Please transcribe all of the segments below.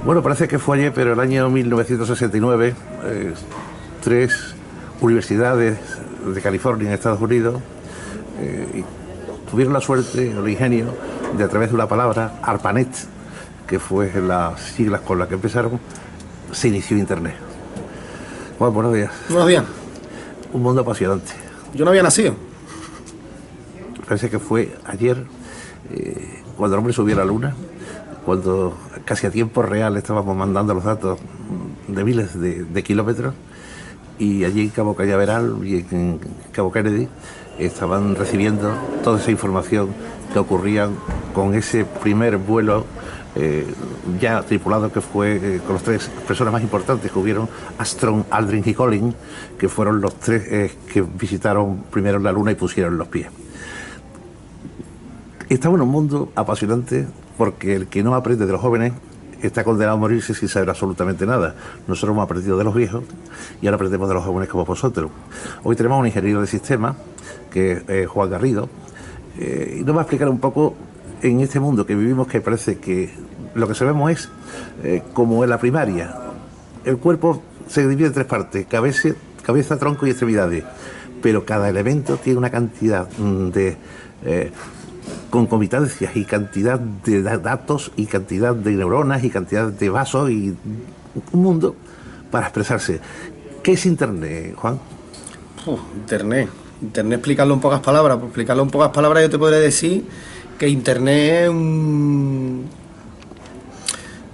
Bueno, parece que fue ayer, pero el año 1969, tres universidades de California en Estados Unidos tuvieron la suerte, el ingenio, de a través de una palabra, ARPANET, que fue las siglas con las que empezaron, se inició Internet. Bueno, buenos días. Buenos días. Un mundo apasionante. Yo no había nacido. Parece que fue ayer, cuando el hombre subió a la luna, cuando casi a tiempo real estábamos mandando los datos de miles de kilómetros, y allí en Cabo Cañaveral y en Cabo Kennedy estaban recibiendo toda esa información que ocurría con ese primer vuelo ya tripulado, que fue con las tres personas más importantes que hubieron, Armstrong, Aldrin y Collins, que fueron los tres que visitaron primero la luna y pusieron los pies. Estamos en un mundo apasionante, porque el que no aprende de los jóvenes está condenado a morirse sin saber absolutamente nada. Nosotros hemos aprendido de los viejos y ahora aprendemos de los jóvenes como vosotros. Hoy tenemos un ingeniero de sistemas, que es Juan Garrido, y nos va a explicar un poco, en este mundo que vivimos, que parece que lo que sabemos es como en la primaria. El cuerpo se divide en tres partes: cabeza, tronco y extremidades, pero cada elemento tiene una cantidad de concomitancias y cantidad de datos y cantidad de neuronas y cantidad de vasos y un mundo para expresarse. ¿Qué es Internet, Juan? Internet, explicarlo en pocas palabras. Por explicarlo en pocas palabras, yo te podría decir que Internet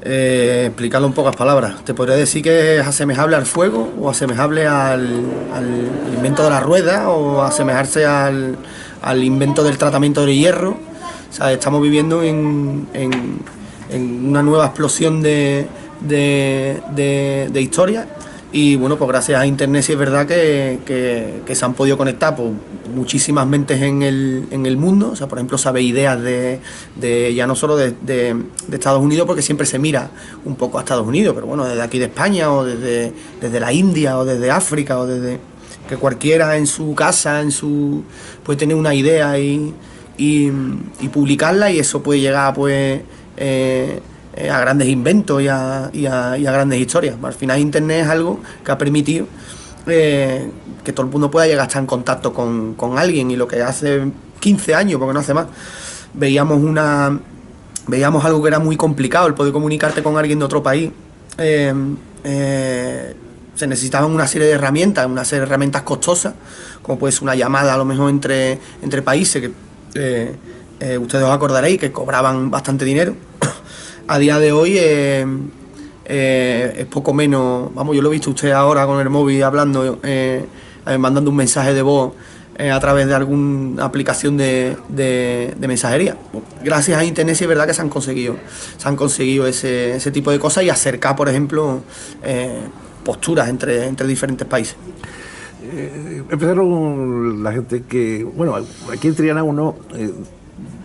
es explicarlo en pocas palabras, te podría decir que es asemejable al fuego, o asemejable al invento de la rueda, o asemejarse al invento del tratamiento del hierro. O sea, estamos viviendo en una nueva explosión de historia. Y bueno, pues gracias a Internet sí es verdad que se han podido conectar pues muchísimas mentes en el mundo. O sea, por ejemplo, sabe ideas de ya no solo de Estados Unidos, porque siempre se mira un poco a Estados Unidos, pero bueno, desde aquí de España, o desde la India, o desde África, o desde que cualquiera en su casa, puede tener una idea y publicarla, y eso puede llegar pues a grandes inventos y a grandes historias. Al final Internet es algo que ha permitido que todo el mundo pueda llegar a estar en contacto con alguien, y lo que hace 15 años, porque no hace más, veíamos algo que era muy complicado, el poder comunicarte con alguien de otro país. Se necesitaban una serie de herramientas costosas, como puede ser una llamada a lo mejor entre países, que ustedes os acordaréis que cobraban bastante dinero. A día de hoy es poco menos, vamos, yo lo he visto usted ahora con el móvil hablando, mandando un mensaje de voz a través de alguna aplicación de mensajería. Gracias a Internet sí es verdad que se han conseguido ese tipo de cosas, y acercar, por ejemplo, posturas entre diferentes países. Empezaron la gente que, bueno, aquí en Triana uno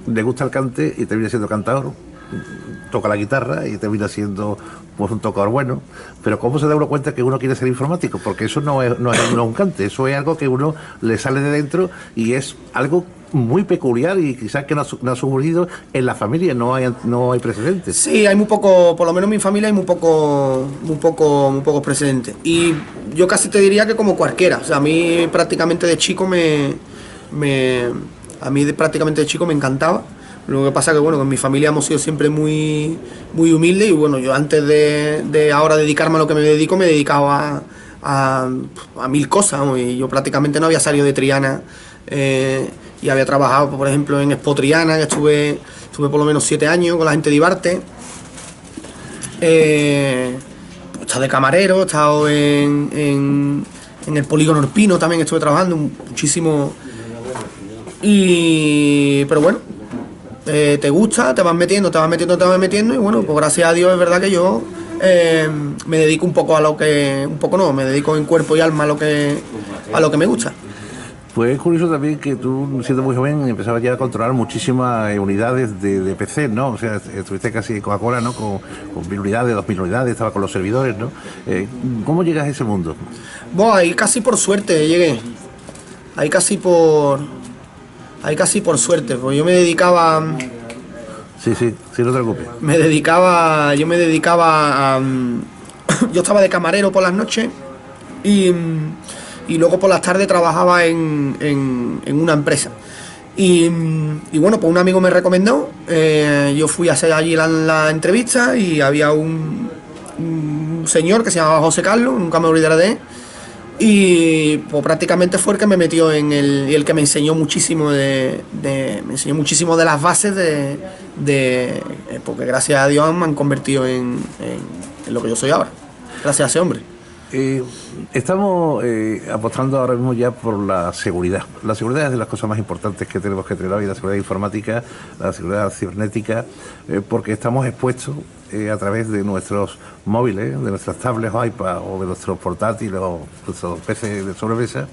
le gusta el cante y termina siendo cantador, toca la guitarra y termina siendo pues un tocador bueno, pero ¿cómo se da uno cuenta que uno quiere ser informático? Porque eso no es un cante, eso es algo que uno le sale de dentro, y es algo muy peculiar, y quizás que no ha surgido en la familia, no hay precedentes. Sí, hay muy poco, por lo menos en mi familia hay muy pocos precedentes, y yo casi te diría que como cualquiera. O sea, a mí prácticamente de chico me encantaba. Lo que pasa que bueno, con mi familia hemos sido siempre muy humildes, y bueno, yo antes de ahora dedicarme a lo que me dedico, me he dedicado a mil cosas, ¿no? Y yo prácticamente no había salido de Triana, y había trabajado, por ejemplo, en Expo Triana, que estuve por lo menos 7 años con la gente de Ibarte. He estado de camarero, he estado en el Polígono Orpino, también estuve trabajando muchísimo. Pero bueno, te gusta, te vas metiendo, y bueno, pues gracias a Dios es verdad que yo me dedico un poco me dedico en cuerpo y alma a lo que me gusta. Pues es curioso también que tú, siendo muy joven, empezabas ya a controlar muchísimas unidades de PC, ¿no? O sea, estuviste casi en Coca-Cola, ¿no? Con 1000 unidades, 2000 unidades, estaba con los servidores, ¿no? ¿Cómo llegas a ese mundo? Bueno, ahí casi por suerte llegué. Ahí casi por suerte, porque yo me dedicaba... Sí, sí, sí, no te preocupes. Yo me dedicaba a... yo estaba de camarero por las noches y, y luego por las tardes trabajaba en una empresa. Y bueno, pues un amigo me recomendó, yo fui a hacer allí la entrevista y había un señor que se llamaba José Carlos, nunca me olvidaré de él, y pues prácticamente fue el que me metió y el que me enseñó muchísimo me enseñó muchísimo de las bases porque gracias a Dios me han convertido en lo que yo soy ahora, gracias a ese hombre. Estamos apostando ahora mismo ya por la seguridad. La seguridad es de las cosas más importantes que tenemos que tener hoy, la seguridad informática, la seguridad cibernética, porque estamos expuestos a través de nuestros móviles, de nuestras tablets o iPads o de nuestros portátiles o nuestros PC de sobremesa,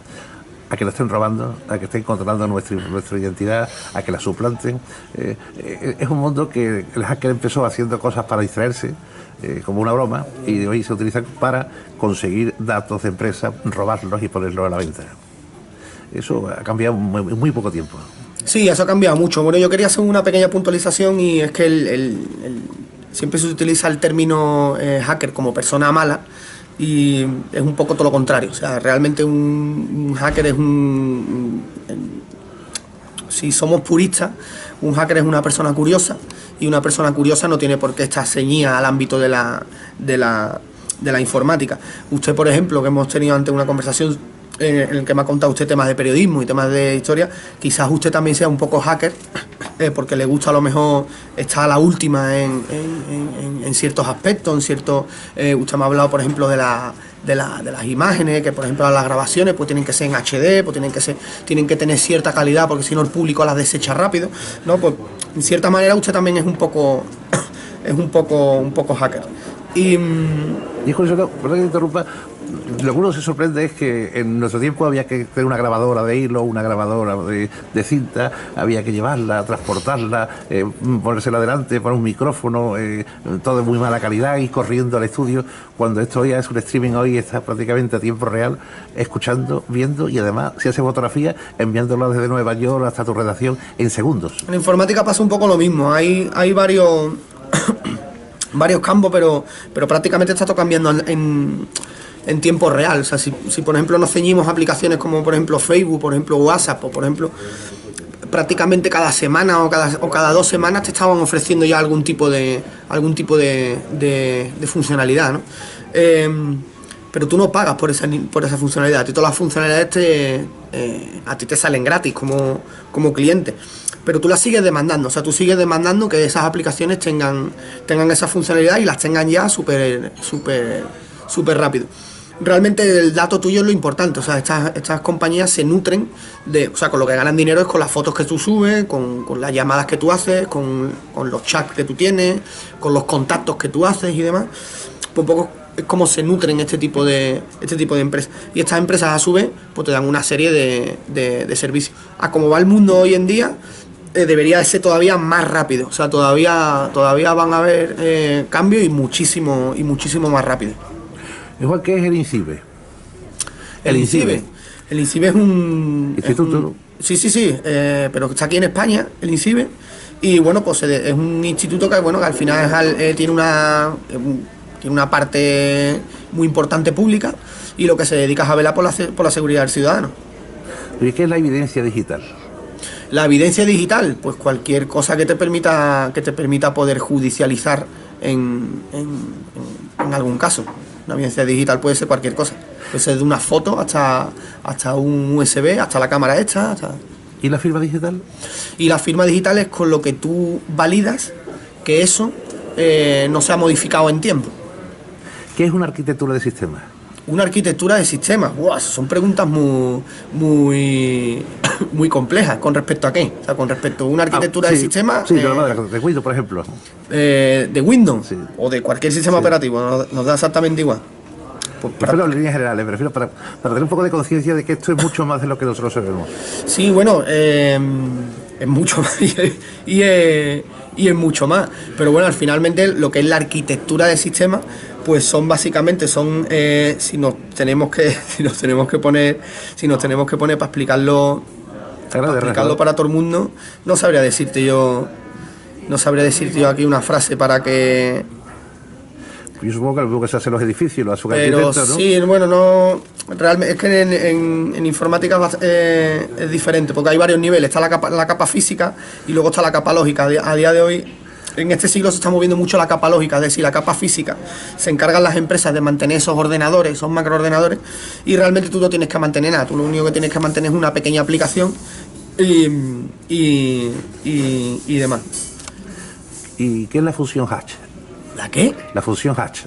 a que lo estén robando, a que estén controlando nuestra identidad, a que la suplanten. Es un mundo que el hacker empezó haciendo cosas para distraerse, como una broma, y de hoy se utilizan para conseguir datos de empresas, robarlos y ponerlos a la venta. Eso ha cambiado en muy poco tiempo. Sí, eso ha cambiado mucho. Bueno, yo quería hacer una pequeña puntualización y es que siempre se utiliza el término hacker como persona mala y es un poco todo lo contrario. O sea, realmente un hacker es si somos puristas, un hacker es una persona curiosa y una persona curiosa no tiene por qué estar ceñida al ámbito de la informática. Usted, por ejemplo, que hemos tenido antes una conversación en el que me ha contado usted temas de periodismo y temas de historia, quizás usted también sea un poco hacker, porque le gusta a lo mejor estar a la última en ciertos aspectos, usted me ha hablado, por ejemplo, de las imágenes, que por ejemplo las grabaciones pues tienen que ser en HD, pues tienen que tener cierta calidad, porque si no el público las desecha rápido, ¿no? Pues en cierta manera usted también es un poco hacker. Hijo, perdón que te interrumpa. Lo que uno se sorprende es que en nuestro tiempo había que tener una grabadora de hilo, una grabadora de cinta, había que llevarla, transportarla, ponérsela delante, poner un micrófono, todo de muy mala calidad y corriendo al estudio, cuando esto ya es un streaming, hoy está prácticamente a tiempo real, escuchando, viendo y además, si hace fotografía, enviándolo desde Nueva York hasta tu redacción en segundos. En informática pasa un poco lo mismo, hay varios campos, pero prácticamente está todo cambiando en tiempo real. O sea, si por ejemplo nos ceñimos a aplicaciones como por ejemplo Facebook, por ejemplo WhatsApp, o por ejemplo prácticamente cada semana o cada 2 semanas te estaban ofreciendo ya algún tipo de funcionalidad, ¿no? Pero tú no pagas por esa funcionalidad. A ti todas las funcionalidades a ti te salen gratis como cliente, pero tú las sigues demandando. O sea, tú sigues demandando que esas aplicaciones tengan esa funcionalidad y las tengan ya súper rápido. Realmente el dato tuyo es lo importante. O sea, estas compañías se nutren con lo que ganan dinero es con las fotos que tú subes, con las llamadas que tú haces, con los chats que tú tienes, con los contactos que tú haces y demás. Pues un poco es como se nutren este tipo de empresas. Y estas empresas a su vez pues te dan una serie de servicios. A como va el mundo hoy en día, debería de ser todavía más rápido. O sea, todavía van a haber cambios y muchísimo más rápido. Igual que es el INCIBE. El INCIBE es un instituto. Sí, pero está aquí en España, el INCIBE, y bueno, pues es un instituto que al final tiene una parte muy importante pública y lo que se dedica es a velar por la seguridad del ciudadano. ¿Y qué es la evidencia digital? La evidencia digital, pues cualquier cosa que te permita poder judicializar en algún caso. Una evidencia digital puede ser cualquier cosa. Puede ser de una foto hasta un USB, hasta la cámara esta. ¿Y la firma digital? Y la firma digital es con lo que tú validas que eso no se ha modificado en tiempo. ¿Qué es una arquitectura de sistemas? Una arquitectura de sistemas. ¡Wow! Son preguntas muy complejas. ¿Con respecto a qué? O sea, con respecto a una arquitectura de sistemas. Sí, de Windows, por ejemplo. De Windows, sí. O de cualquier sistema operativo, nos da exactamente igual. Pues prefiero en líneas generales, prefiero para tener un poco de conciencia de que esto es mucho más de lo que nosotros sabemos. Sí, bueno, es mucho más y es mucho más. Pero bueno, finalmente lo que es la arquitectura de sistemas, pues son básicamente si nos tenemos que poner para explicarlo para todo el mundo, no sabría decirte yo No sabría decirte yo aquí una frase para que... Yo supongo que lo mismo que se hace en los edificios, lo hace un Pero arquitecto, ¿no? sí, bueno, no... Realmente es que en informática es diferente, porque hay varios niveles. Está la capa física y luego está la capa lógica. A día de hoy, en este siglo se está moviendo mucho la capa lógica, es decir, la capa física. Se encargan las empresas de mantener esos ordenadores, esos macroordenadores, y realmente tú no tienes que mantener nada. Tú lo único que tienes que mantener es una pequeña aplicación y demás. ¿Y qué es la función hash? ¿La qué? La función hash.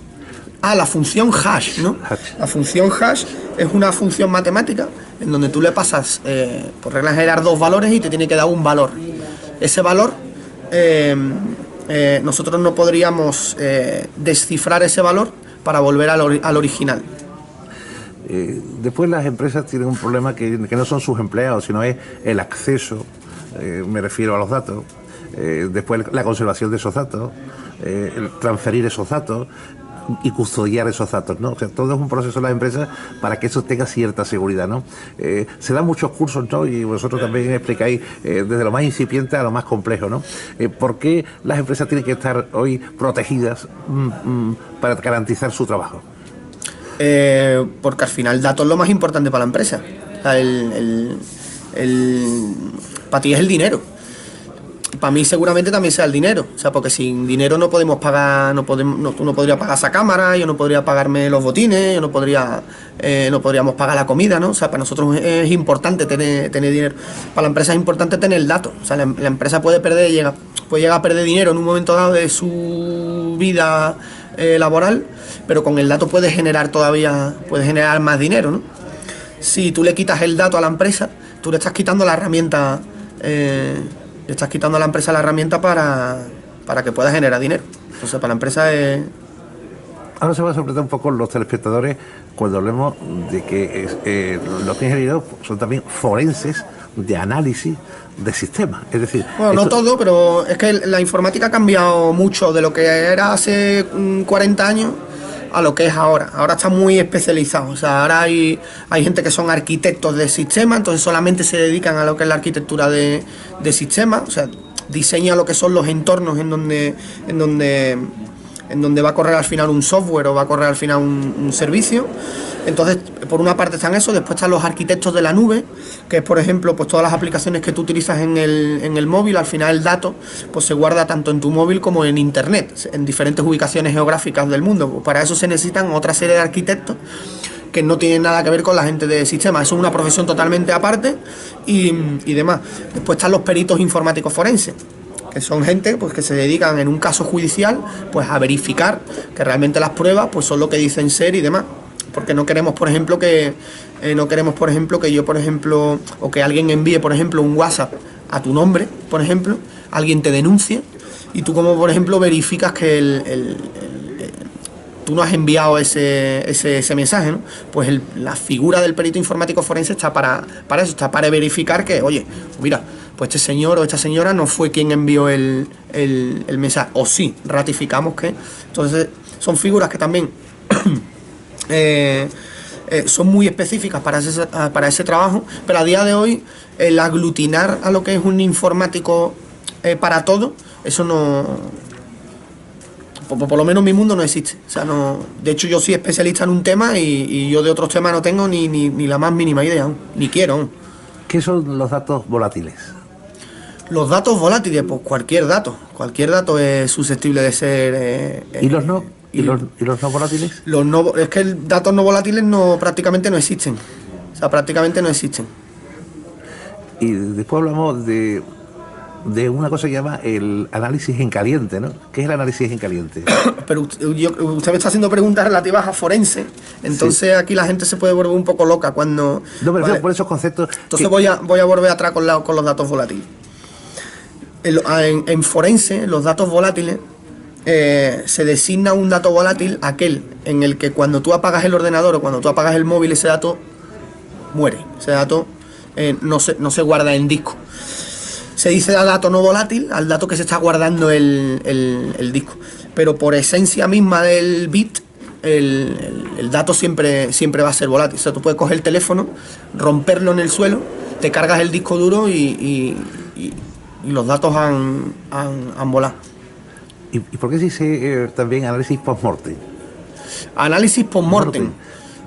Ah, la función hash, ¿no? Hash. La función hash es una función matemática en donde tú le pasas, por regla general, 2 valores y te tiene que dar un valor. Ese valor, nosotros no podríamos descifrar ese valor para volver al original. Después las empresas tienen un problema que no son sus empleados, sino es el acceso, me refiero a los datos, después la conservación de esos datos, el transferir esos datos y custodiar esos datos, ¿no? O sea, todo es un proceso en las empresas para que eso tenga cierta seguridad, ¿no? Se dan muchos cursos, ¿no? Y vosotros también explicáis desde lo más incipiente a lo más complejo, ¿no? ¿Por qué las empresas tienen que estar hoy protegidas para garantizar su trabajo? Porque al final el dato es lo más importante para la empresa. O sea, para ti es el dinero. Para mí seguramente también sea el dinero. O sea, porque sin dinero no podemos pagar, tú no podrías pagar esa cámara, yo no podría pagarme los botines, yo no podríamos pagar la comida, ¿no? O sea, para nosotros es importante tener dinero. Para la empresa es importante tener el dato. O sea, la empresa puede llegar a perder dinero en un momento dado de su vida laboral, pero con el dato puedes generar más dinero, ¿no? Si tú le quitas el dato a la empresa, tú le estás quitando la herramienta, le estás quitando a la empresa la herramienta para que pueda generar dinero. Entonces, para la empresa es... Ahora se va a sorprender un poco los telespectadores cuando hablemos de que los ingenieros son también forenses de análisis de sistemas. Es decir, bueno, no todo, pero es que la informática ha cambiado mucho de lo que era hace 40 años a lo que es ahora. Ahora está muy especializado. O sea, ahora hay gente que son arquitectos de sistemas, entonces solamente se dedican a lo que es la arquitectura de sistemas. O sea, diseña lo que son los entornos en donde va a correr al final un software o va a correr al final un servicio. Entonces, por una parte están eso, después están los arquitectos de la nube, que es, por ejemplo, pues todas las aplicaciones que tú utilizas en el móvil. Al final el dato pues se guarda tanto en tu móvil como en internet, en diferentes ubicaciones geográficas del mundo. Pues para eso se necesitan otra serie de arquitectos que no tienen nada que ver con la gente de sistemas. Eso es una profesión totalmente aparte y demás. Después están los peritos informáticos forenses, que son gente pues que se dedican en un caso judicial pues a verificar que realmente las pruebas pues son lo que dicen ser y demás. Porque no queremos, por ejemplo, que yo, por ejemplo, o que alguien envíe, por ejemplo, un WhatsApp a tu nombre, por ejemplo, alguien te denuncie y tú, como por ejemplo, verificas que tú no has enviado ese mensaje, ¿no? Pues la figura del perito informático forense está para eso, está para verificar que, oye, mira, pues este señor o esta señora no fue quien envió el mensaje, o sí, ratificamos que... Entonces, son figuras que también... son muy específicas para ese trabajo, pero a día de hoy el aglutinar a lo que es un informático para todo, eso no, por lo menos en mi mundo no existe. O sea, no, de hecho yo soy especialista en un tema y yo de otros temas no tengo ni la más mínima idea aún, ni quiero aún. ¿Qué son los datos volátiles? Los datos volátiles, pues cualquier dato es susceptible de ser... ¿Y los no? ¿Y los no volátiles? Es que datos no volátiles prácticamente no existen. O sea, prácticamente no existen. Y después hablamos de una cosa que llama el análisis en caliente, ¿no? ¿Qué es el análisis en caliente? Pero usted me está haciendo preguntas relativas a forense, entonces sí. Aquí la gente se puede volver un poco loca cuando... No, pero vale. Por esos conceptos... Entonces voy a volver atrás con los datos volátiles. En forense, los datos volátiles... se designa un dato volátil aquel en el que cuando tú apagas el ordenador o cuando tú apagas el móvil, ese dato muere. Ese dato no se guarda en disco. Se dice dato no volátil al dato que se está guardando el disco. Pero por esencia misma del bit, el dato siempre va a ser volátil. O sea, tú puedes coger el teléfono, romperlo en el suelo, te cargas el disco duro y los datos han volado. ¿Y por qué se dice también análisis post-mortem? Análisis post-mortem.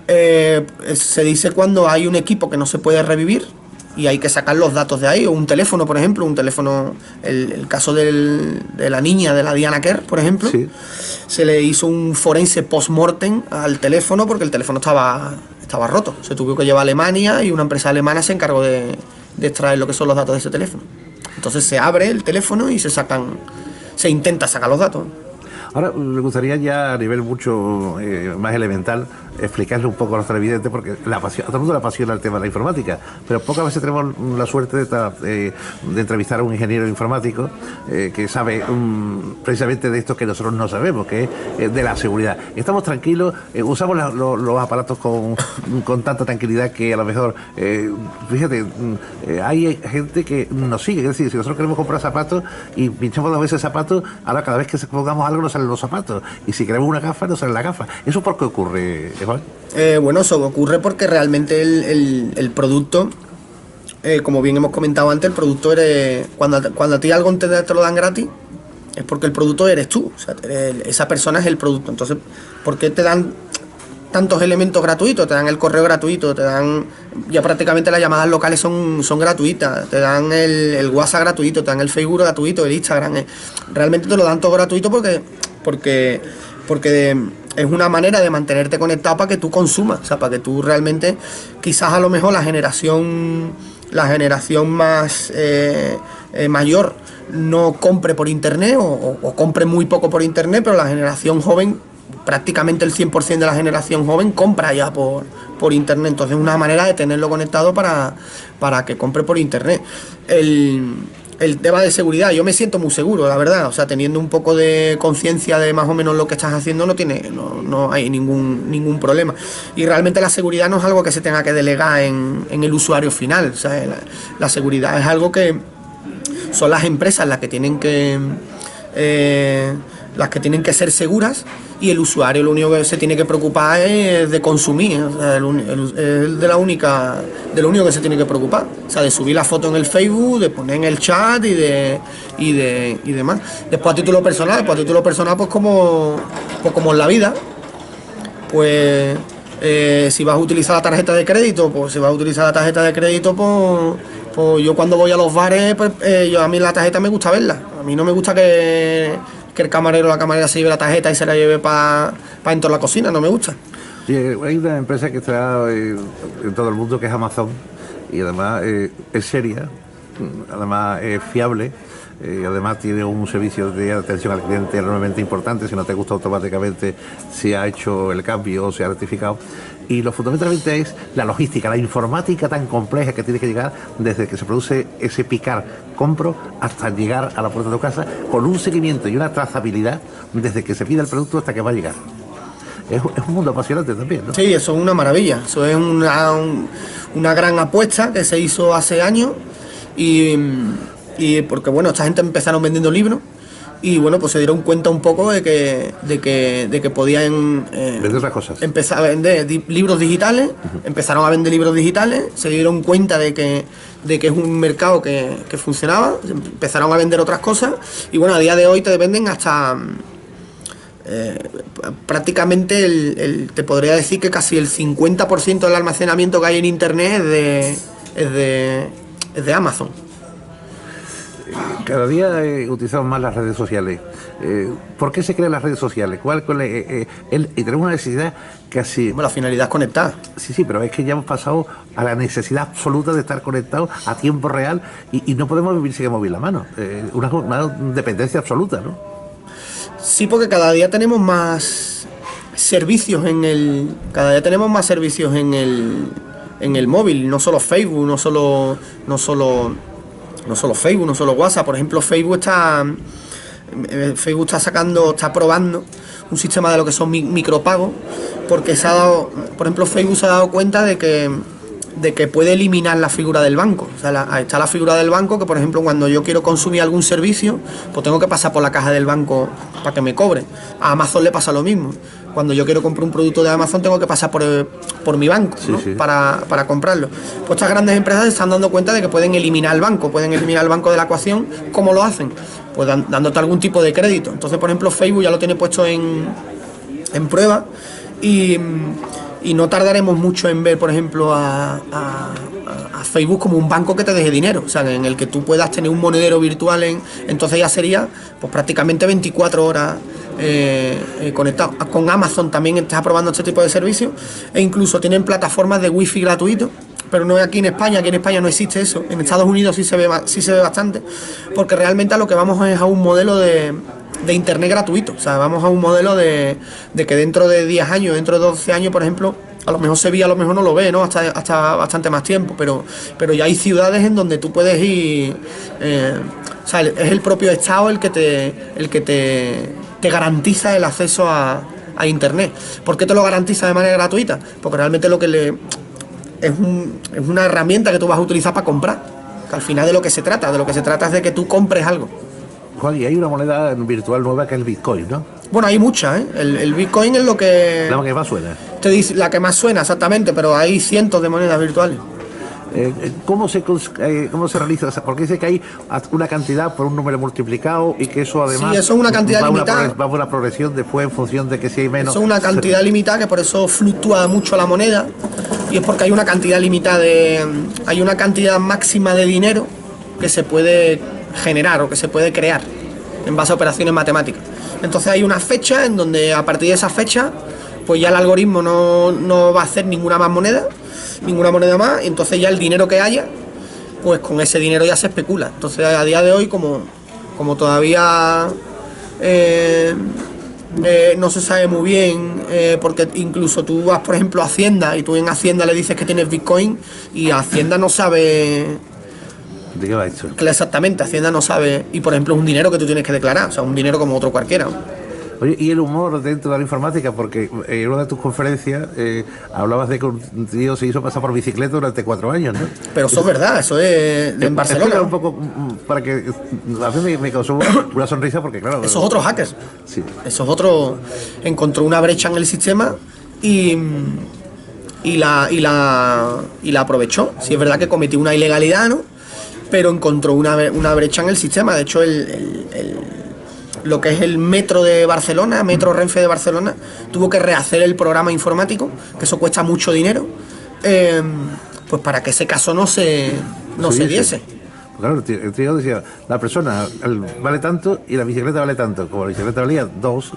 Se dice cuando hay un equipo que no se puede revivir y hay que sacar los datos de ahí, o un teléfono, por ejemplo, el caso de la niña, de la Diana Kerr, por ejemplo, sí. Se le hizo un forense post-mortem al teléfono porque el teléfono estaba roto, se tuvo que llevar a Alemania y una empresa alemana se encargó de extraer lo que son los datos de ese teléfono. Entonces se abre el teléfono y se intenta sacar los datos. Ahora, me gustaría ya a nivel mucho más elemental explicarle un poco a los televidentes, porque a todo el mundo le apasiona el tema de la informática, pero pocas veces tenemos la suerte de entrevistar a un ingeniero informático que sabe precisamente de esto que nosotros no sabemos, que es de la seguridad. Estamos tranquilos, usamos los aparatos con tanta tranquilidad que a lo mejor, fíjate, hay gente que nos sigue, es decir, si nosotros queremos comprar zapatos y pinchamos 2 veces zapatos, ahora cada vez que pongamos algo nos salen los zapatos, y si queremos una gafa nos sale la gafa. ¿Eso por qué ocurre, Juan? Bueno, eso ocurre porque realmente el producto, como bien hemos comentado antes, el producto cuando a ti algo te lo dan gratis, es porque el producto eres tú, o sea, esa persona es el producto. Entonces, ¿por qué te dan tantos elementos gratuitos? Te dan el correo gratuito, te dan, ya prácticamente las llamadas locales son gratuitas, te dan el WhatsApp gratuito, te dan el Facebook gratuito, el Instagram, realmente te lo dan todo gratuito porque es una manera de mantenerte conectado para que tú consumas, o sea, para que tú realmente, quizás a lo mejor la generación más mayor no compre por internet o compre muy poco por internet, pero la generación joven, prácticamente el 100% de la generación joven compra ya por internet. Entonces es una manera de tenerlo conectado para que compre por internet. El tema de seguridad, yo me siento muy seguro, la verdad, o sea, teniendo un poco de conciencia de más o menos lo que estás haciendo, no hay ningún problema. Y realmente la seguridad no es algo que se tenga que delegar en el usuario final, o sea, la seguridad es algo que son las empresas las que tienen que ser seguras, y el usuario lo único que se tiene que preocupar es de consumir, o sea, de lo único que se tiene que preocupar, o sea, de subir la foto en el Facebook, de poner en el chat y demás. Después a título personal, pues como en la vida, pues si vas a utilizar la tarjeta de crédito, pues yo cuando voy a los bares, pues a mí la tarjeta me gusta verla, a mí no me gusta que el camarero o la camarera se lleve la tarjeta y se la lleve para dentro de la cocina, no me gusta. Sí, hay una empresa que está en todo el mundo, que es Amazon, y además es seria, además es fiable, y además tiene un servicio de atención al cliente enormemente importante. Si no te gusta, automáticamente se ha hecho el cambio o se ha rectificado. Y lo fundamentalmente es la logística, la informática tan compleja que tiene que llegar desde que se produce ese picar, compro, hasta llegar a la puerta de tu casa, con un seguimiento y una trazabilidad desde que se pide el producto hasta que va a llegar. Es un mundo apasionante también, ¿no? Sí, eso es una maravilla, eso es una gran apuesta que se hizo hace años, y porque bueno, esta gente empezaron vendiendo libros, y bueno, pues se dieron cuenta un poco de que podían vender otras cosas. Empezar a vender libros digitales. Empezaron a vender libros digitales, se dieron cuenta de que es un mercado que funcionaba, empezaron a vender otras cosas, y bueno, a día de hoy te venden hasta prácticamente te podría decir que casi el 50% del almacenamiento que hay en internet es de Amazon. Cada día utilizamos más las redes sociales. ¿Por qué se crean las redes sociales? Y tenemos una necesidad casi... Bueno, la finalidad es conectar. Sí, pero es que ya hemos pasado a la necesidad absoluta de estar conectados a tiempo real, y no podemos vivir sin el móvil a mano. Una dependencia absoluta, ¿no? Sí, porque cada día tenemos más servicios en el móvil, no solo Facebook, no solo Facebook, no solo WhatsApp. Por ejemplo, Facebook está probando un sistema de lo que son micropagos, porque Facebook se ha dado cuenta de que puede eliminar la figura del banco. O sea, está la figura del banco, que por ejemplo cuando yo quiero consumir algún servicio, pues tengo que pasar por la caja del banco para que me cobre. A Amazon le pasa lo mismo. Cuando yo quiero comprar un producto de Amazon tengo que pasar por mi banco, ¿no? Sí. Para comprarlo. Pues estas grandes empresas se están dando cuenta de que pueden eliminar el banco de la ecuación. ¿Cómo lo hacen? Pues dándote algún tipo de crédito. Entonces, por ejemplo, Facebook ya lo tiene puesto en prueba y no tardaremos mucho en ver, por ejemplo, a Facebook como un banco que te deje dinero, o sea, en el que tú puedas tener un monedero virtual, entonces ya sería pues prácticamente 24 horas conectado. Con Amazon también está probando este tipo de servicios e incluso tienen plataformas de wifi gratuito, pero no aquí en España no existe eso. En Estados Unidos sí se ve bastante, porque realmente a lo que vamos es a un modelo de internet gratuito, o sea, vamos a un modelo de que dentro de 10 años, dentro de 12 años, por ejemplo, a lo mejor Sevilla a lo mejor no lo ve, ¿no? Hasta bastante más tiempo, pero ya hay ciudades en donde tú puedes ir, o sea, es el propio Estado el que te garantiza el acceso a internet. ¿Por qué te lo garantiza de manera gratuita? Porque realmente es una herramienta que tú vas a utilizar para comprar, que al final de lo que se trata es de que tú compres algo. Juan, y hay una moneda virtual nueva que es el Bitcoin, ¿no? Bueno, hay muchas, ¿eh? El Bitcoin es lo que... La que más suena. Te dice, la que más suena, exactamente, pero hay cientos de monedas virtuales. ¿Cómo se realiza? Porque dice que hay una cantidad por un número multiplicado y que eso además... Sí, eso es una cantidad limitada. Va por una progresión después en función de que si hay menos... Eso es una cantidad limitada, que por eso fluctúa mucho la moneda, y es porque hay una cantidad limitada hay una cantidad máxima de dinero que se puede generar o que se puede crear en base a operaciones matemáticas. Entonces hay una fecha en donde a partir de esa fecha pues ya el algoritmo no va a hacer ninguna moneda más, y entonces ya el dinero que haya, pues con ese dinero ya se especula. Entonces a día de hoy como todavía no se sabe muy bien, porque incluso tú vas, por ejemplo, a Hacienda y tú en Hacienda le dices que tienes Bitcoin y Hacienda no sabe... ¿De qué va esto? Exactamente, Hacienda no sabe, y por ejemplo es un dinero que tú tienes que declarar, o sea, un dinero como otro cualquiera. Oye, y el humor dentro de la informática, porque en una de tus conferencias hablabas de que un tío se hizo pasar por bicicleta durante 4 años, ¿no? Pero eso es verdad, eso es en Barcelona. Explica un poco para que a mí me causó una sonrisa porque claro... Esos otros hackers. Sí. Esos otros encontró una brecha en el sistema y la aprovechó. Sí, es verdad que cometió una ilegalidad, ¿no? Pero encontró una brecha en el sistema. De hecho, lo que es el metro de Barcelona, Metro Renfe de Barcelona, tuvo que rehacer el programa informático, que eso cuesta mucho dinero, pues para que ese caso no se diese. Claro, el tío decía, la persona vale tanto y la bicicleta vale tanto. Como la bicicleta valía 2,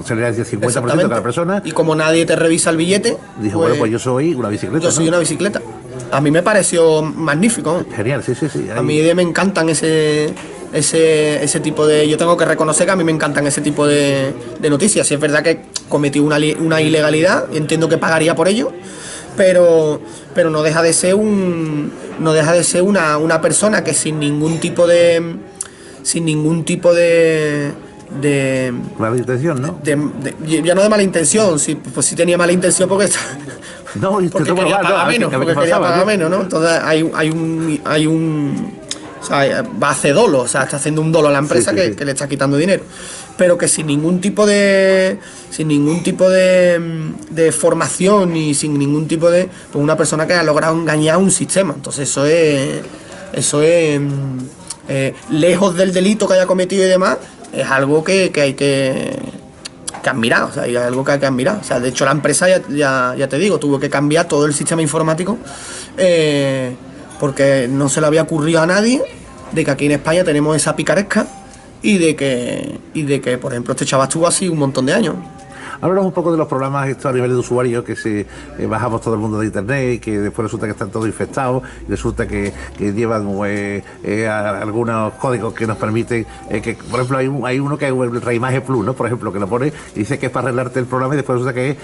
se le hacía 50% a cada persona. Y como nadie te revisa el billete, dijo, bueno, pues yo soy una bicicleta. Yo soy una bicicleta. A mí me pareció magnífico, ¿no? Genial, sí. A mí me encantan ese tipo de... Yo tengo que reconocer que a mí me encantan ese tipo de noticias. Si es verdad que cometí una ilegalidad, entiendo que pagaría por ello, pero no deja de ser una persona que sin ningún tipo de mala intención, ¿no? Ya no de mala intención, pues sí tenía mala intención porque quería pagar menos, ¿no? Entonces hay un o sea, va a hacer dolo, o sea, está haciendo un dolo a la empresa que le está quitando dinero, pero que sin ningún tipo de formación y sin ningún tipo de, pues una persona que ha logrado engañar un sistema. Entonces eso es lejos del delito que haya cometido y demás, es algo que hay que admirar, o sea, es algo que hay que admirar. O sea, de hecho la empresa ya te digo, tuvo que cambiar todo el sistema informático, porque no se le había ocurrido a nadie de que aquí en España tenemos esa picaresca y de que por ejemplo este chaval estuvo así un montón de años. Háblanos un poco de los problemas estos a nivel de usuario, que si bajamos todo el mundo de internet y que después resulta que están todos infectados, y resulta que llevan algunos códigos que nos permiten que, por ejemplo, hay uno que es el Reimaje Plus, ¿no? Por ejemplo, que lo pone y dice que es para arreglarte el programa y después resulta que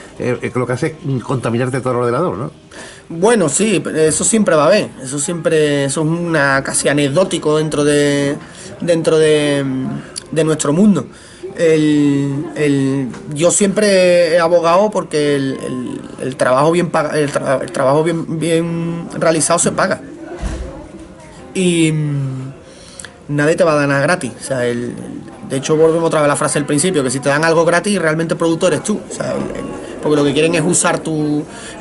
lo que hace es contaminarte todo el ordenador, ¿no? Bueno, sí, eso siempre va a haber, eso es una casi anecdótico dentro de nuestro mundo. Yo siempre he abogado porque el trabajo bien realizado se paga, y nadie te va a dar nada gratis. O sea, de hecho, volvemos otra vez a la frase del principio, que si te dan algo gratis, realmente el productor eres tú. O sea, porque lo que quieren es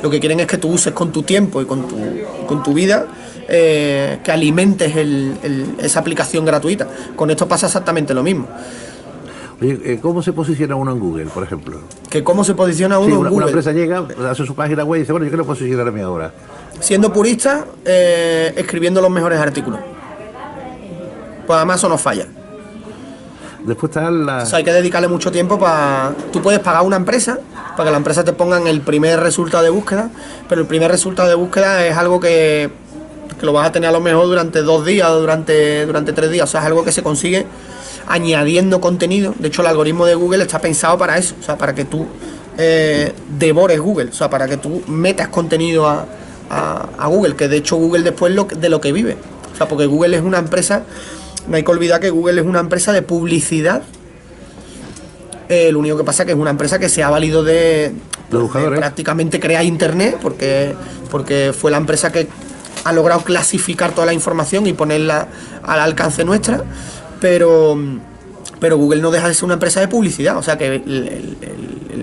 lo que quieren es que tú uses con tu tiempo y con tu vida, que alimentes esa aplicación gratuita. Con esto pasa exactamente lo mismo. Oye, ¿cómo se posiciona uno en Google, por ejemplo? ¿Que cómo se posiciona uno en Google? Una empresa llega, hace su página web y dice, bueno, yo quiero posicionarme ahora. Siendo purista, escribiendo los mejores artículos. Pues además eso no falla. Después está la... O sea, hay que dedicarle mucho tiempo para... Tú puedes pagar a una empresa para que la empresa te ponga en el primer resultado de búsqueda, pero el primer resultado de búsqueda es algo que lo vas a tener a lo mejor durante 2 días o durante 3 días. O sea, es algo que se consigue añadiendo contenido. De hecho, el algoritmo de Google está pensado para eso, o sea, para que tú devores Google, o sea, para que tú metas contenido a Google, que de hecho Google después de lo que vive. O sea, porque Google es una empresa, no hay que olvidar que Google es una empresa de publicidad. Lo único que pasa es que es una empresa que se ha valido de prácticamente crear internet, porque fue la empresa que ha logrado clasificar toda la información y ponerla al alcance nuestra, pero Google no deja de ser una empresa de publicidad. O sea que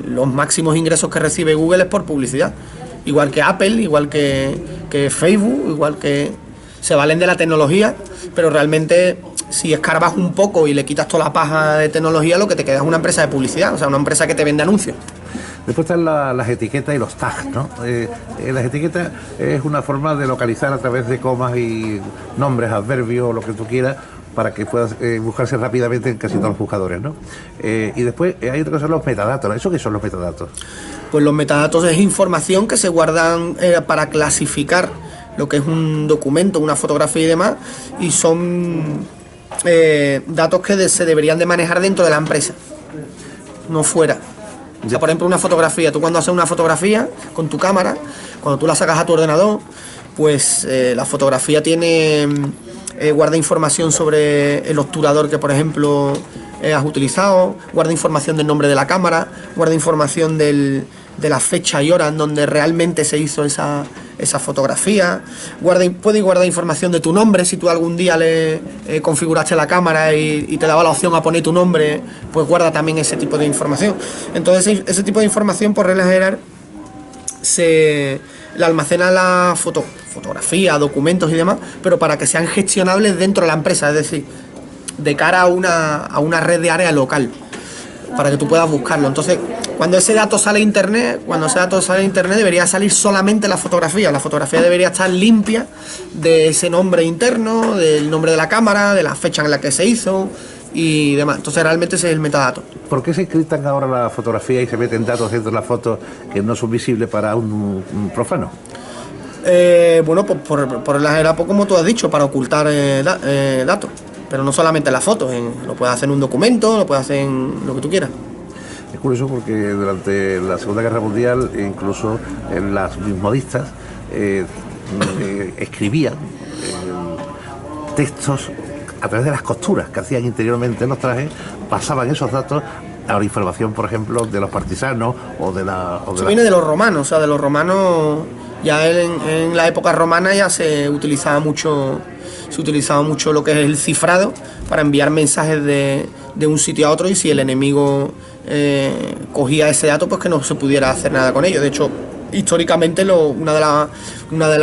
los máximos ingresos que recibe Google es por publicidad, igual que Apple, igual que Facebook, igual que... Se valen de la tecnología, pero realmente si escarbas un poco y le quitas toda la paja de tecnología, lo que te queda es una empresa de publicidad, o sea, una empresa que te vende anuncios. Después están las etiquetas y los tags, ¿no? Las etiquetas es una forma de localizar a través de comas y nombres, adverbios, lo que tú quieras, para que puedas buscarse rápidamente en casi todos los buscadores, ¿no? Y después hay otra cosa, los metadatos, ¿no? ¿Eso qué son los metadatos? Pues los metadatos es información que se guardan para clasificar lo que es un documento, una fotografía y demás, y son datos que se deberían de manejar dentro de la empresa, no fuera. O sea, por ejemplo, una fotografía, tú cuando haces una fotografía con tu cámara, cuando tú la sacas a tu ordenador, pues la fotografía guarda información sobre el obturador que, por ejemplo, has utilizado, guarda información del nombre de la cámara, guarda información de la fecha y hora en donde realmente se hizo esa fotografía, puede guardar información de tu nombre. Si tú algún día le configuraste la cámara y te daba la opción a poner tu nombre, pues guarda también ese tipo de información. Entonces ese tipo de información, por regla general, se la almacena la fotografía, documentos y demás, pero para que sean gestionables dentro de la empresa, es decir, de cara a una red de área local, para que tú puedas buscarlo. Entonces, cuando ese dato sale a internet, debería salir solamente la fotografía. La fotografía debería estar limpia de ese nombre interno, del nombre de la cámara, de la fecha en la que se hizo y demás. Entonces, realmente ese es el metadato. ¿Por qué se encriptan ahora la fotografía y se meten datos dentro de la foto que no son visibles para un profano? Bueno, pues por la general, como tú has dicho, para ocultar datos. Pero no solamente en la foto, lo puedes hacer en un documento, lo puedes hacer en lo que tú quieras. Es curioso porque durante la Segunda Guerra Mundial, incluso las modistas escribían textos a través de las costuras que hacían interiormente en los trajes, pasaban esos datos a la información, por ejemplo, de los partisanos o de la... Eso viene de los romanos, o sea, de los romanos, ya en la época romana ya se utilizaba mucho lo que es el cifrado para enviar mensajes de un sitio a otro, y si el enemigo cogía ese dato, pues que no se pudiera hacer nada con ello. De hecho, históricamente una de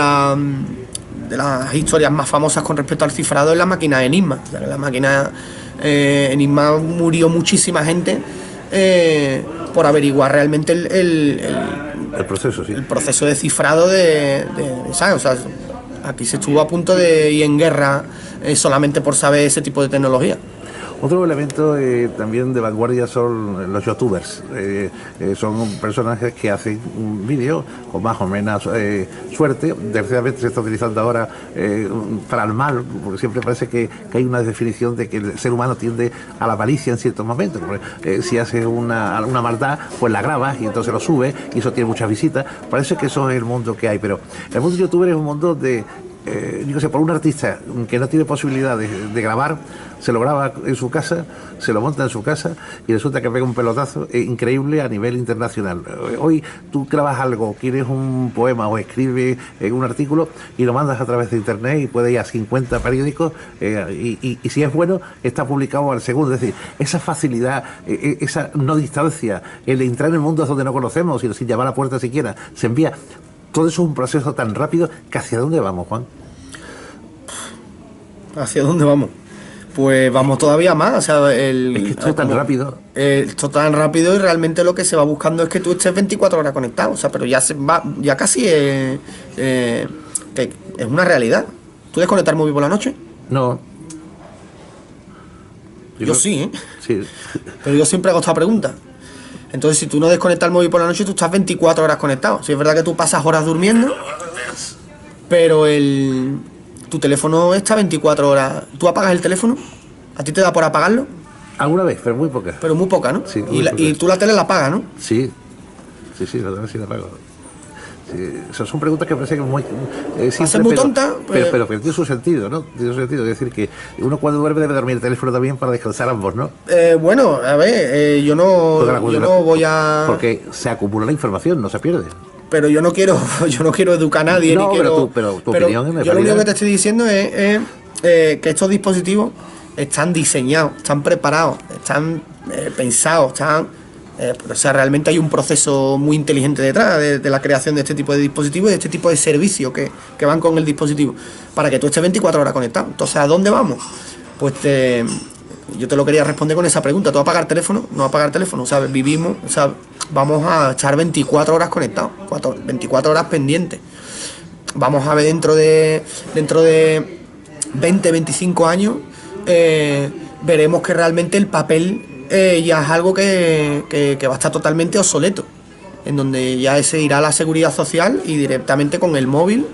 las historias más famosas con respecto al cifrado es la máquina Enigma. O sea, la máquina Enigma murió muchísima gente por averiguar realmente el proceso, sí. El proceso de cifrado ¿sabes? O sea, aquí se estuvo a punto de ir en guerra solamente por saber ese tipo de tecnología. Otro elemento también de vanguardia son los youtubers. Son personajes que hacen un vídeo con más o menos suerte. Desgraciadamente se está utilizando ahora para el mal, porque siempre parece que hay una definición de que el ser humano tiende a la malicia en ciertos momentos. Si haces una maldad, pues la grabas y entonces lo subes y eso tiene muchas visitas. Parece que eso es el mundo que hay, pero el mundo youtuber es un mundo de yo qué sé, por un artista que no tiene posibilidad de grabar, se lo graba en su casa, se lo monta en su casa y resulta que pega un pelotazo increíble a nivel internacional. Hoy tú grabas algo, quieres un poema o escribes un artículo y lo mandas a través de internet y puede ir a 50 periódicos y si es bueno está publicado al segundo. Es decir, esa facilidad, esa no distancia, el entrar en mundos donde no conocemos y sin llamar a la puerta siquiera, se envía. Todo eso es un proceso tan rápido que ¿hacia dónde vamos, Juan? ¿Hacia dónde vamos? Pues vamos todavía más, o sea, es que esto es tan rápido. Esto tan rápido y realmente lo que se va buscando es que tú estés 24 horas conectado, o sea, pero ya ya casi que es una realidad. ¿Tú desconectar el móvil por la noche? No. Yo sí, ¿eh? Sí. Pero yo siempre hago esta pregunta. Entonces, si tú no desconectas el móvil por la noche, tú estás 24 horas conectado. Si es verdad que tú pasas horas durmiendo, pero tu teléfono está 24 horas. ¿Tú apagas el teléfono? ¿A ti te da por apagarlo? Alguna vez, pero muy poca. Pero muy poca, ¿no? Sí, y tú la tele la apagas, ¿no? Sí, la tele sí la apago. Sí, esas son preguntas que parecen muy... Ser muy tonta, pero tiene su sentido, ¿no? Tiene su sentido. Es decir, que uno cuando duerme debe dormir el teléfono también para descansar ambos, ¿no? Bueno, a ver, yo no voy a... Porque se acumula la información, no se pierde. Pero yo no quiero educar a nadie, no, ni quiero... pero tu opinión es yo lo único que te estoy diciendo es que estos dispositivos están diseñados, están preparados, están pensados, o sea, realmente hay un proceso muy inteligente detrás de la creación de este tipo de dispositivos y de este tipo de servicios que van con el dispositivo, para que tú estés 24 horas conectado. Entonces, ¿a dónde vamos? Pues yo te lo quería responder con esa pregunta. ¿Tú apagar teléfono? No apagar teléfono. O sea, vamos a echar 24 horas conectados, 24 horas pendientes. Vamos a ver dentro de 20, 25 años, veremos que realmente el papel ya es algo que va a estar totalmente obsoleto, en donde ya se irá a la seguridad social y directamente con el móvil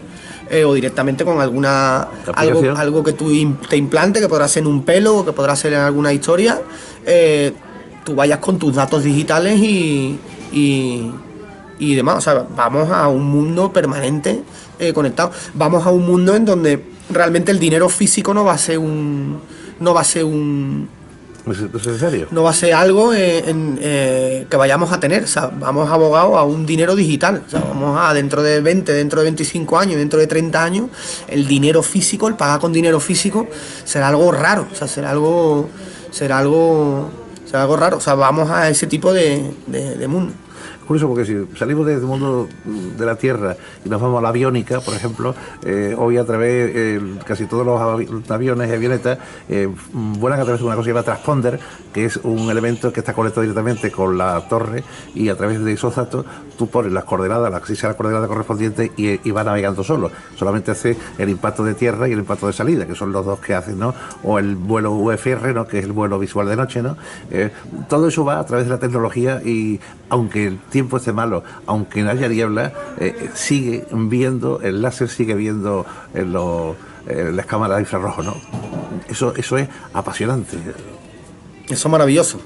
o directamente con algo que tú te implantes, que podrá ser en un pelo o que podrá ser en alguna historia, tú vayas con tus datos digitales y demás. O sea, vamos a un mundo permanente conectado. Vamos a un mundo en donde realmente el dinero físico no va a ser algo que vayamos a tener. O sea, vamos abogados a un dinero digital. O sea, vamos a dentro de 20, dentro de 25 años, dentro de 30 años, el dinero físico, el pagar con dinero físico, será algo raro. O sea, será algo raro. O sea, vamos a ese tipo de mundo. Es curioso porque si salimos del mundo de la Tierra y nos vamos a la aviónica, por ejemplo, hoy a través, casi todos los aviones y avionetas vuelan a través de una cosa que se llama transponder, que es un elemento que está conectado directamente con la torre y a través de esos datos tú pones las coordenadas, la coordenada correspondiente y va navegando solo. Solamente hace el impacto de tierra y el impacto de salida, que son los dos que hacen, ¿no? O el vuelo UFR, ¿no? Que es el vuelo visual de noche, ¿no? Todo eso va a través de la tecnología y aunque el tiempo esté malo, aunque no haya niebla, sigue viendo, el láser sigue viendo las cámaras de infrarrojo, ¿no? Eso es apasionante. Eso es maravilloso.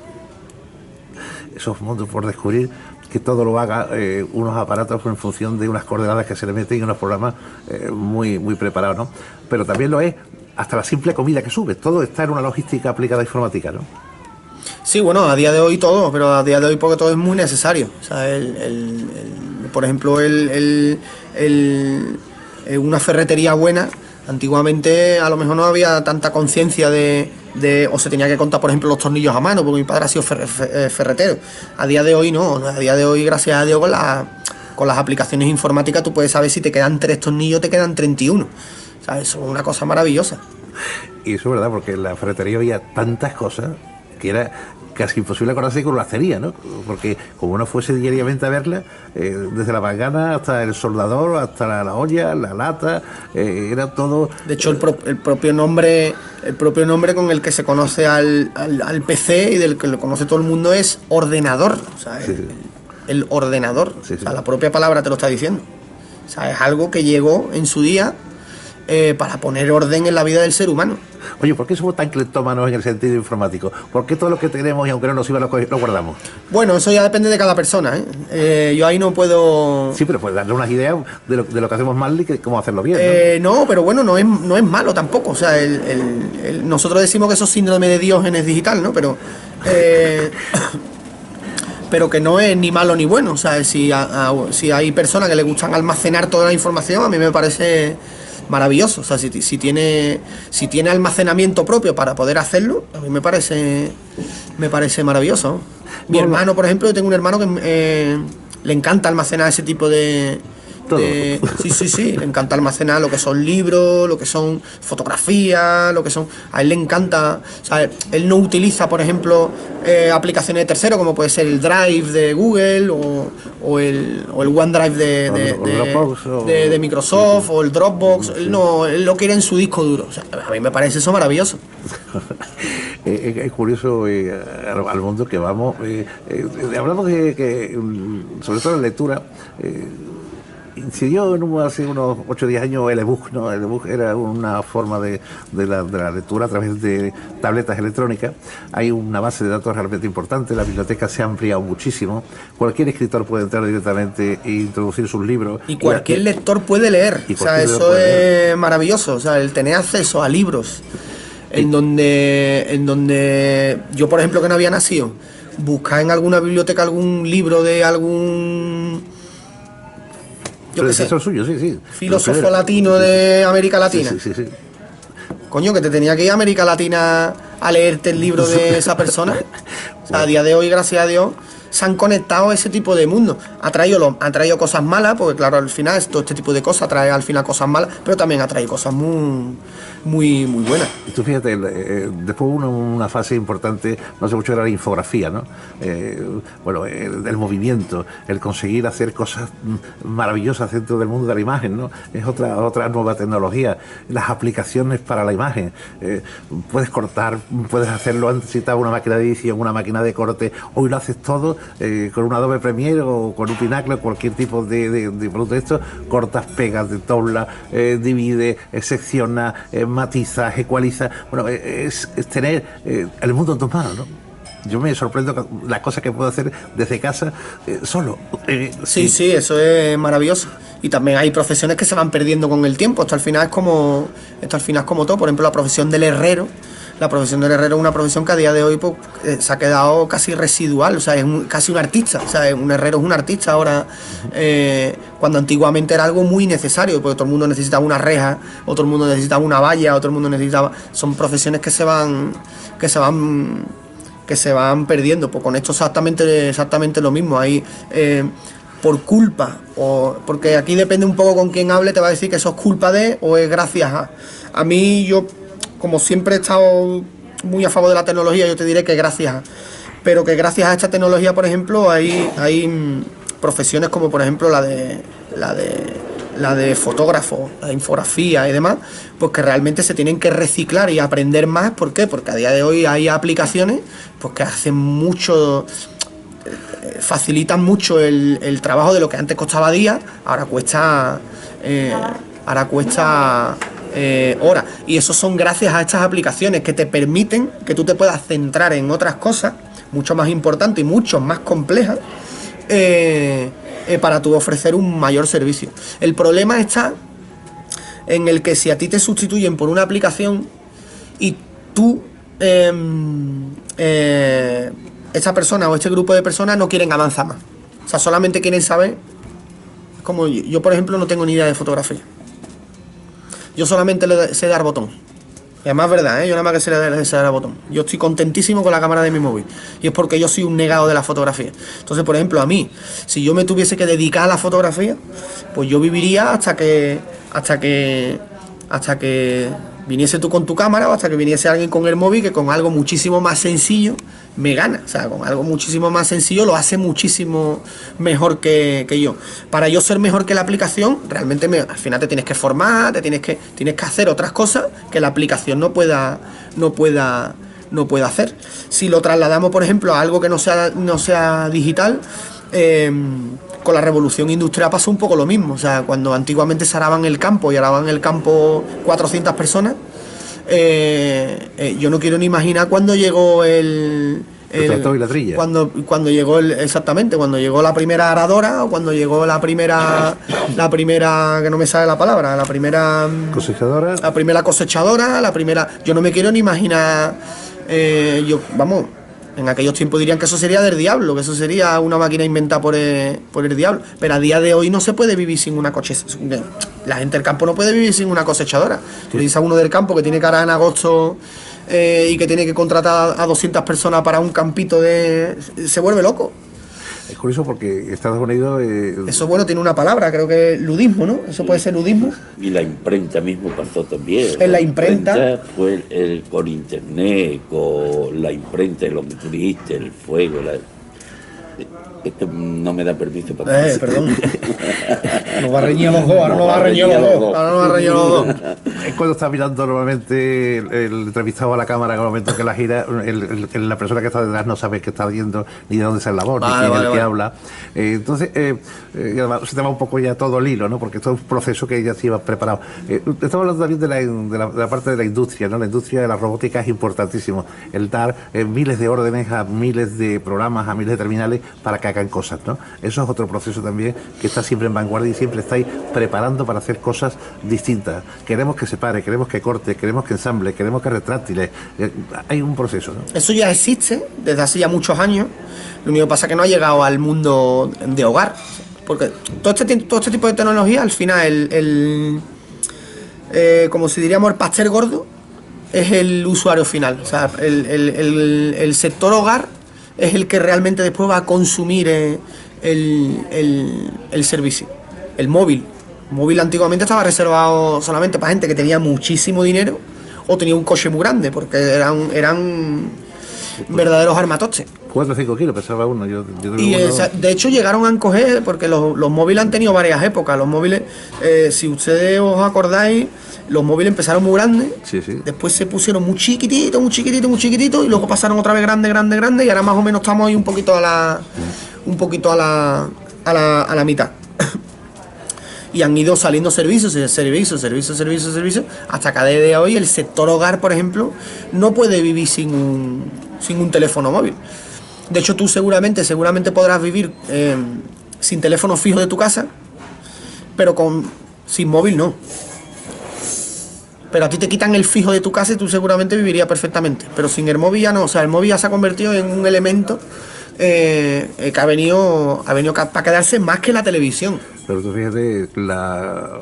Esos mundos por descubrir, que todo lo haga unos aparatos en función de unas coordenadas que se le meten y unos programas muy, muy preparados, ¿no? Pero también lo es hasta la simple comida que subes. Todo está en una logística aplicada a informática, ¿no? Sí, bueno, a día de hoy todo, pero a día de hoy porque todo es muy necesario. O sea, por ejemplo, una ferretería buena, antiguamente a lo mejor no había tanta conciencia o se tenía que contar, por ejemplo, los tornillos a mano, porque mi padre ha sido ferretero. A día de hoy no, a día de hoy, gracias a Dios, con las aplicaciones informáticas tú puedes saber si te quedan 3 tornillos o te quedan 31. O sea, eso es una cosa maravillosa. Y eso es verdad, porque en la ferretería había tantas cosas que era casi imposible acordarse con la acería, ¿no? Porque como uno fuese diariamente a verla, desde la mangana hasta el soldador, hasta la olla, la lata, era todo... De hecho, el propio nombre con el que se conoce al PC y del que lo conoce todo el mundo es ordenador. O sea, sí. El ordenador. Sí, sí. O sea, la propia palabra te lo está diciendo. O sea, es algo que llegó en su día para poner orden en la vida del ser humano. Oye, ¿por qué somos tan cleptómanos en el sentido informático? ¿Por qué todo lo que tenemos y aunque no nos sirva lo guardamos? Bueno, eso ya depende de cada persona, ¿eh? Yo ahí no puedo... Sí, pero pues darle unas ideas de lo que hacemos mal y cómo hacerlo bien, ¿no? No, pero bueno, no es malo tampoco. O sea, nosotros decimos que eso es síndrome de Diógenes digital, ¿no? Pero que no es ni malo ni bueno. O sea, si hay personas que les gustan almacenar toda la información, a mí me parece maravilloso. O sea, si tiene almacenamiento propio para poder hacerlo, a mí me parece maravilloso. Mi hermano, por ejemplo, yo tengo un hermano que le encanta almacenar ese tipo de... Sí, le encanta almacenar lo que son libros, lo que son fotografías, a él le encanta, o sea, él no utiliza, por ejemplo, aplicaciones de terceros como puede ser el Drive de Google o el OneDrive de Microsoft o el Dropbox. Él lo quiere en su disco duro. O sea, a mí me parece eso maravilloso. Es curioso al mundo que vamos. Hablamos de que, sobre todo en lectura, incidió hace unos 8 o 10 años el ebook, ¿no? El ebook era una forma de la lectura a través de tabletas electrónicas. Hay una base de datos realmente importante, la biblioteca se ha ampliado muchísimo. Cualquier escritor puede entrar directamente e introducir sus libros. Y cualquier lector puede leer. O sea, eso es maravilloso. O sea, el tener acceso a libros en donde yo, por ejemplo, que no había nacido, buscar en alguna biblioteca algún libro de algún... Suyo, sí. Filósofo latino de América Latina. Sí. Coño, que te tenía que ir a América Latina a leerte el libro de esa persona. O sea, a día de hoy, gracias a Dios, se han conectado a ese tipo de mundo. Han traído cosas malas, porque claro, al final todo este tipo de cosas trae al final cosas malas, pero también ha traído cosas muy buenas. Y tú fíjate, después una fase importante, no hace mucho, era la infografía, ¿no? El movimiento, el conseguir hacer cosas maravillosas dentro del mundo de la imagen, ¿no? Es otra nueva tecnología. Las aplicaciones para la imagen. Puedes cortar, puedes hacerlo, antes necesitabas una máquina de edición, una máquina de corte, hoy lo haces todo con un Adobe Premiere o con un Pinacle, cualquier tipo de producto de esto, cortas, pegas, desdoblas, divide, secciona, matiza, ecualiza. Bueno, es tener el mundo en tus manos, ¿no? Yo me sorprendo con las cosas que puedo hacer desde casa solo. Sí, eso es maravilloso. Y también hay profesiones que se van perdiendo con el tiempo. Esto al final es como todo. Por ejemplo, la profesión del herrero. La profesión del herrero es una profesión que a día de hoy pues, se ha quedado casi residual, o sea, es casi un artista, o sea, un herrero es un artista ahora, cuando antiguamente era algo muy necesario, porque todo el mundo necesitaba una reja, o todo el mundo necesitaba una valla, o todo el mundo necesitaba... Son profesiones que se van perdiendo. Pues con esto exactamente lo mismo. Ahí por culpa, o porque aquí depende un poco con quién hable, te va a decir que eso es culpa de o es gracias a mí. Yo, como siempre he estado muy a favor de la tecnología, yo te diré que pero que gracias a esta tecnología, por ejemplo, hay profesiones como por ejemplo la de fotógrafo, la de infografía y demás, pues que realmente se tienen que reciclar y aprender más. ¿Por qué? Porque a día de hoy hay aplicaciones pues que hacen mucho, facilitan mucho el trabajo de lo que antes costaba días, ahora cuesta horas. Y eso son gracias a estas aplicaciones que te permiten que tú te puedas centrar en otras cosas mucho más importantes y mucho más complejas, para tú ofrecer un mayor servicio. El problema está en el que si a ti te sustituyen por una aplicación y tú, esta persona o este grupo de personas no quieren avanzar más, o sea, solamente quieren saber, como yo por ejemplo no tengo ni idea de fotografía, yo solamente le sé dar botón. Y además es verdad, yo nada más que sé dar botón. Yo estoy contentísimo con la cámara de mi móvil. Y es porque yo soy un negado de la fotografía. Entonces, por ejemplo, a mí, si yo me tuviese que dedicar a la fotografía, pues yo viviría hasta que viniese tú con tu cámara, o hasta que viniese alguien con el móvil que con algo muchísimo más sencillo me gana. O sea, con algo muchísimo más sencillo lo hace muchísimo mejor que yo. Para yo ser mejor que la aplicación, realmente al final te tienes que formar, tienes que hacer otras cosas que la aplicación no pueda hacer. Si lo trasladamos, por ejemplo, a algo que no sea digital, con la revolución industrial pasó un poco lo mismo. O sea, cuando antiguamente se araban el campo y araban el campo 400 personas, yo no quiero ni imaginar cuando llegó el tractor y la trilla. Cuando llegó exactamente, cuando llegó la primera aradora, o cuando llegó la primera, que no me sale la palabra, la primera cosechadora, yo no me quiero ni imaginar, en aquellos tiempos dirían que eso sería del diablo, que eso sería una máquina inventada por el diablo, pero a día de hoy no se puede vivir sin una cosechadora. La gente del campo no puede vivir sin una cosechadora. Sí. Tú dices a uno del campo que tiene que arar en agosto y que tiene que contratar a 200 personas para un campito se vuelve loco. Es curioso porque Estados Unidos... Eso, bueno, tiene una palabra, creo que es ludismo, ¿no? Eso puede ser ludismo. Y la imprenta mismo pasó también. En la imprenta fue con internet, con la imprenta, lo que tú dijiste, el fuego, Esto no me da permiso para... Perdón. Nos va a reñir los dos, ahora nos va a reñir los dos. Es cuando está mirando normalmente el entrevistado a la cámara, en el momento que la gira, la persona que está detrás no sabe qué está viendo, ni de dónde sale la voz, ni quién es el que habla. Entonces, y además se te va un poco ya todo el hilo, ¿no? Porque todo es un proceso que ya se iba preparado. Estamos hablando también de la parte de la industria, ¿no? La industria de la robótica es importantísimo. El dar miles de órdenes a miles de programas, a miles de terminales para que hagan cosas, ¿no? Eso es otro proceso también que está siempre en vanguardia y siempre estáis preparando para hacer cosas distintas. Queremos que se pare, queremos que corte, queremos que ensamble, queremos que retráctiles. Hay un proceso, ¿no? Eso ya existe desde hace ya muchos años. Lo único que pasa es que no ha llegado al mundo de hogar. Porque todo este tipo de tecnología, al final, como si diríamos, el pastel gordo es el usuario final. O sea, el sector hogar es el que realmente después va a consumir el servicio. El móvil antiguamente estaba reservado solamente para gente que tenía muchísimo dinero o tenía un coche muy grande, porque eran verdaderos armatoches. 4 o 5 kilos pesaba uno. De hecho llegaron a encoger, porque los móviles han tenido varias épocas. Los móviles, si ustedes os acordáis, los móviles empezaron muy grandes, sí. Después se pusieron muy chiquititos, y luego pasaron otra vez grande, y ahora más o menos estamos ahí un poquito a la mitad. Y han ido saliendo servicios, hasta que a día de hoy el sector hogar, por ejemplo, no puede vivir sin un teléfono móvil. De hecho, tú seguramente podrás vivir sin teléfono fijo de tu casa, pero sin móvil no. Pero a ti te quitan el fijo de tu casa y tú seguramente vivirías perfectamente. Pero sin el móvil ya no. O sea, el móvil ya se ha convertido en un elemento que ha venido para quedarse más que la televisión. Pero tú fíjate, la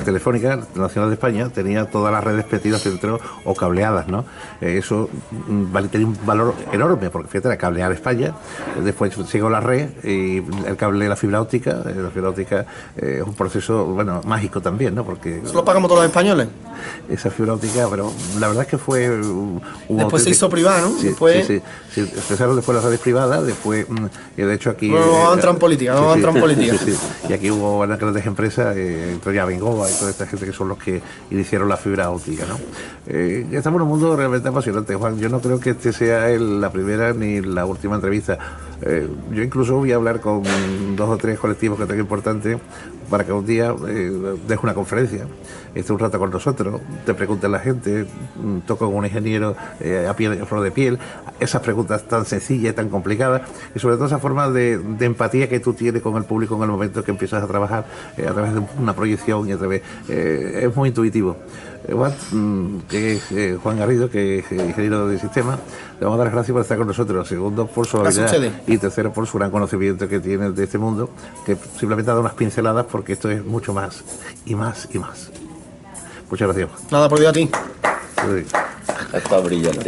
Telefónica Nacional de España tenía todas las redes metidas dentro o cableadas, ¿no? Eso tenía un valor enorme, porque fíjate, era cablear España, después llegó la red y el cable, la fibra óptica. La fibra óptica es un proceso, bueno, mágico también, ¿no? Porque ¿eso lo pagamos todos los españoles? Esa fibra óptica, pero la verdad es que fue después se hizo privada, ¿no? Sí, después... sí. Empezaron después las redes privadas, después, de hecho aquí... No vamos a entrar en política, Sí. Y aquí hubo grandes empresas, entre Abengoa y toda esta gente que son los que iniciaron la fibra óptica, ¿no? Estamos en un mundo realmente apasionante, Juan. Yo no creo que este sea la primera ni la última entrevista. Yo incluso voy a hablar con 2 o 3 colectivos que tengo importantes para que un día deje una conferencia, esté un rato con nosotros, te pregunte la gente, toco con un ingeniero a flor de piel, esas preguntas tan sencillas y tan complicadas, y sobre todo esa forma de empatía que tú tienes con el público en el momento que empiezas a trabajar a través de una proyección y a través... es muy intuitivo. Juan Garrido, que es ingeniero de sistemas, le vamos a dar las gracias por estar con nosotros. Segundo, por su habilidad, y tercero, por su gran conocimiento que tiene de este mundo, que simplemente ha dado unas pinceladas, porque esto es mucho más y más y más. Muchas gracias. Nada, por Dios a ti. Está brillante.